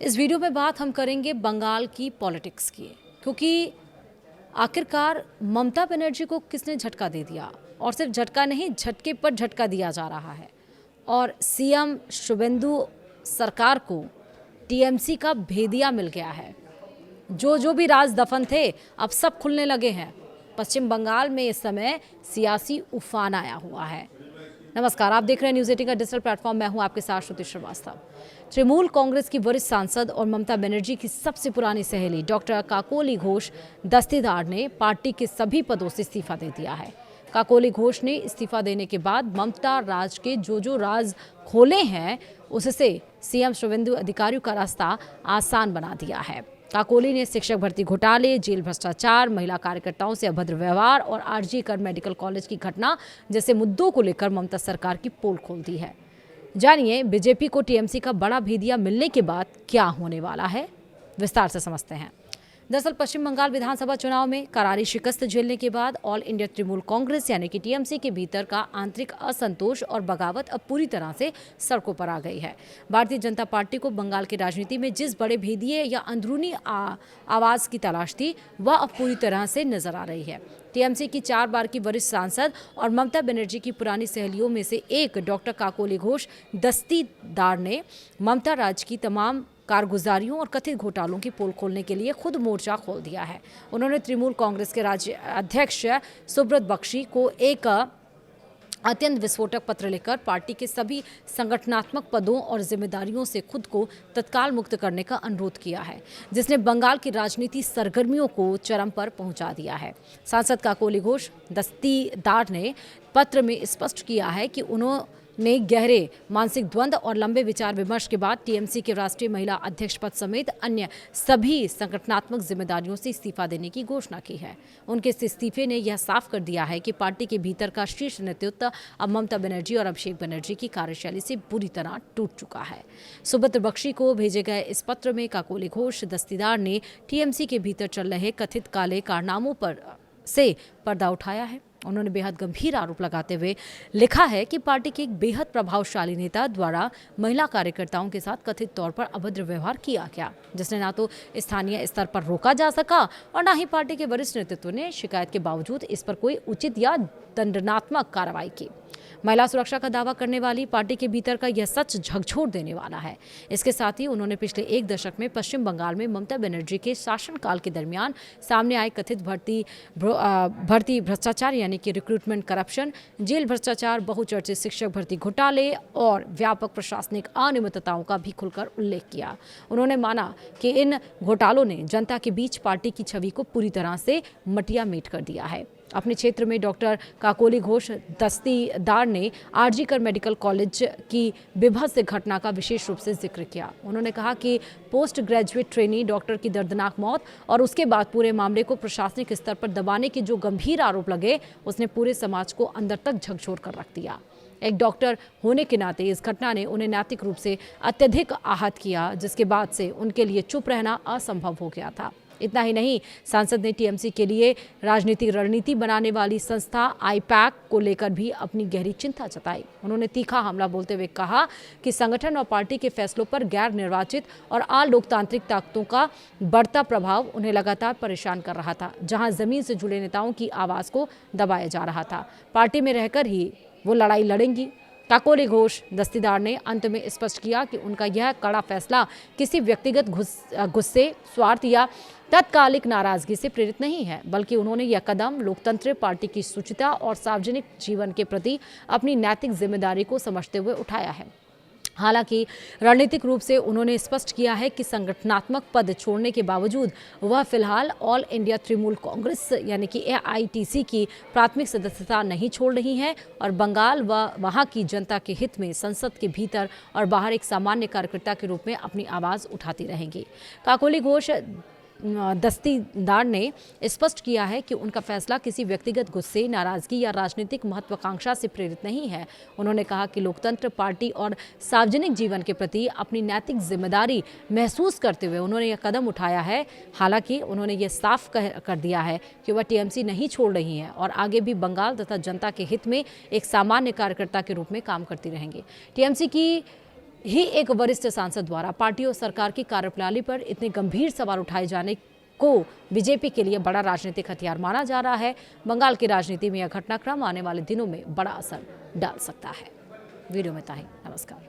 इस वीडियो में बात हम करेंगे बंगाल की पॉलिटिक्स की, क्योंकि आखिरकार ममता बनर्जी को किसने झटका दे दिया, और सिर्फ झटका नहीं, झटके पर झटका दिया जा रहा है। और सीएम शुभेंदु सरकार को टीएमसी का भेदिया मिल गया है। जो भी राज दफन थे अब सब खुलने लगे हैं। पश्चिम बंगाल में इस समय सियासी उफान आया हुआ है। नमस्कार, आप देख रहे हैं न्यूज़ 18 का डिजिटल प्लेटफॉर्म। मैं हूं आपके साथ श्रुति श्रीवास्तव। तृणमूल कांग्रेस की वरिष्ठ सांसद और ममता बनर्जी की सबसे पुरानी सहेली डॉक्टर काकोली घोष दस्तीदार ने पार्टी के सभी पदों से इस्तीफा दे दिया है। काकोली घोष ने इस्तीफा देने के बाद ममता राज के जो राज खोले हैं उससे सीएम शुभेंदु अधिकारियों का रास्ता आसान बना दिया है। काकोली ने शिक्षक भर्ती घोटाले, जेल भ्रष्टाचार, महिला कार्यकर्ताओं से अभद्र व्यवहार और आरजी कर मेडिकल कॉलेज की घटना जैसे मुद्दों को लेकर ममता सरकार की पोल खोल दी है। जानिए बीजेपी को टीएमसी का बड़ा भेदिया मिलने के बाद क्या होने वाला है, विस्तार से समझते हैं। दरअसल पश्चिम बंगाल विधानसभा चुनाव में करारी शिकस्त झेलने के बाद ऑल इंडिया तृणमूल कांग्रेस यानी कि टीएमसी के भीतर का आंतरिक असंतोष और बगावत अब पूरी तरह से सड़कों पर आ गई है। भारतीय जनता पार्टी को बंगाल की राजनीति में जिस बड़े भेदिए या अंदरूनी आवाज की तलाश थी वह अब पूरी तरह से नजर आ रही है। टीएमसी की 4 बार की वरिष्ठ सांसद और ममता बनर्जी की पुरानी सहेलियों में से एक डॉक्टर काकोली घोष दस्तीदार ने ममता राज की तमाम कारगुजारियों और कथित घोटालों की पोल खोलने के लिए खुद मोर्चा खोल दिया है। उन्होंने तृणमूल कांग्रेस के राज्य अध्यक्ष सुब्रत बख्शी को एक अत्यंत विस्फोटक पत्र लिखकर पार्टी के सभी संगठनात्मक पदों और जिम्मेदारियों से खुद को तत्काल मुक्त करने का अनुरोध किया है, जिसने बंगाल की राजनीति सरगर्मियों को चरम पर पहुंचा दिया है। सांसद काकोली घोष दस्तीदार ने पत्र में स्पष्ट किया है कि उन्होंने गहरे मानसिक द्वंद्व और लंबे विचार विमर्श के बाद टीएमसी के राष्ट्रीय महिला अध्यक्ष पद समेत अन्य सभी संगठनात्मक जिम्मेदारियों से इस्तीफा देने की घोषणा की है। उनके इस इस्तीफे ने यह साफ कर दिया है कि पार्टी के भीतर का शीर्ष नेतृत्व अब ममता बनर्जी और अभिषेक बनर्जी की कार्यशैली से बुरी तरह टूट चुका है। सुब्रत बख्शी को भेजे गए इस पत्र में काकोली घोष दस्तीदार ने टीएमसी के भीतर चल रहे कथित काले कारनामों से पर्दा उठाया है। उन्होंने बेहद गंभीर आरोप लगाते हुए लिखा है कि पार्टी के एक बेहद प्रभावशाली नेता द्वारा महिला कार्यकर्ताओं के साथ कथित तौर पर अभद्र व्यवहार किया गया, जिसने ना तो स्थानीय स्तर पर रोका जा सका और ना ही पार्टी के वरिष्ठ नेतृत्व ने शिकायत के बावजूद इस पर कोई उचित या दंडात्मक कार्रवाई की। महिला सुरक्षा का दावा करने वाली पार्टी के भीतर का यह सच झकझोर देने वाला है। इसके साथ ही उन्होंने पिछले 1 दशक में पश्चिम बंगाल में ममता बनर्जी के शासनकाल के दरमियान सामने आए कथित भर्ती भ्रष्टाचार यानी कि रिक्रूटमेंट करप्शन, जेल भ्रष्टाचार, बहुचर्चित शिक्षक भर्ती घोटाले और व्यापक प्रशासनिक अनियमितताओं का भी खुलकर उल्लेख किया। उन्होंने माना कि इन घोटालों ने जनता के बीच पार्टी की छवि को पूरी तरह से मटिया मेट कर दिया है। अपने क्षेत्र में डॉक्टर काकोली घोष दस्तीदार ने आरजी कर मेडिकल कॉलेज की विभत्स घटना का विशेष रूप से जिक्र किया। उन्होंने कहा कि पोस्ट ग्रेजुएट ट्रेनी डॉक्टर की दर्दनाक मौत और उसके बाद पूरे मामले को प्रशासनिक स्तर पर दबाने के जो गंभीर आरोप लगे उसने पूरे समाज को अंदर तक झकझोर कर रख दिया। एक डॉक्टर होने के नाते इस घटना ने उन्हें नैतिक रूप से अत्यधिक आहत किया, जिसके बाद से उनके लिए चुप रहना असंभव हो गया था। इतना ही नहीं, सांसद ने टीएमसी के लिए राजनीतिक रणनीति बनाने वाली संस्था आईपैक को लेकर भी अपनी गहरी चिंता जताई। उन्होंने तीखा हमला बोलते हुए कहा कि संगठन और पार्टी के फैसलों पर गैर निर्वाचित और अलोकतांत्रिक ताकतों का बढ़ता प्रभाव उन्हें लगातार परेशान कर रहा था, जहां जमीन से जुड़े नेताओं की आवाज को दबाया जा रहा था। पार्टी में रहकर ही वो लड़ाई लड़ेंगी। काकोली घोष दस्तीदार ने अंत में स्पष्ट किया कि उनका यह कड़ा फैसला किसी व्यक्तिगत गुस्से, स्वार्थ या तत्कालिक नाराजगी से प्रेरित नहीं है, बल्कि उन्होंने यह कदम लोकतंत्र, पार्टी की शुचिता और सार्वजनिक जीवन के प्रति अपनी नैतिक जिम्मेदारी को समझते हुए उठाया है। हालांकि रणनीतिक रूप से उन्होंने स्पष्ट किया है कि संगठनात्मक पद छोड़ने के बावजूद वह फिलहाल ऑल इंडिया तृणमूल कांग्रेस यानी कि एआईटीसी की प्राथमिक सदस्यता नहीं छोड़ रही हैं और बंगाल व वहां की जनता के हित में संसद के भीतर और बाहर एक सामान्य कार्यकर्ता के रूप में अपनी आवाज़ उठाती रहेंगी। काकोली घोष दस्तीदार ने स्पष्ट किया है कि उनका फैसला किसी व्यक्तिगत गुस्से, नाराजगी या राजनीतिक महत्वाकांक्षा से प्रेरित नहीं है। उन्होंने कहा कि लोकतंत्र, पार्टी और सार्वजनिक जीवन के प्रति अपनी नैतिक जिम्मेदारी महसूस करते हुए उन्होंने यह कदम उठाया है। हालांकि उन्होंने ये साफ कर दिया है कि वह टीएमसी नहीं छोड़ रही हैं और आगे भी बंगाल तथा जनता के हित में एक सामान्य कार्यकर्ता के रूप में काम करती रहेंगी। टीएमसी की ही एक वरिष्ठ सांसद द्वारा पार्टी और सरकार की कार्यप्रणाली पर इतने गंभीर सवाल उठाए जाने को बीजेपी के लिए बड़ा राजनीतिक हथियार माना जा रहा है। बंगाल की राजनीति में यह घटनाक्रम आने वाले दिनों में बड़ा असर डाल सकता है। वीडियो में ताहिर, नमस्कार।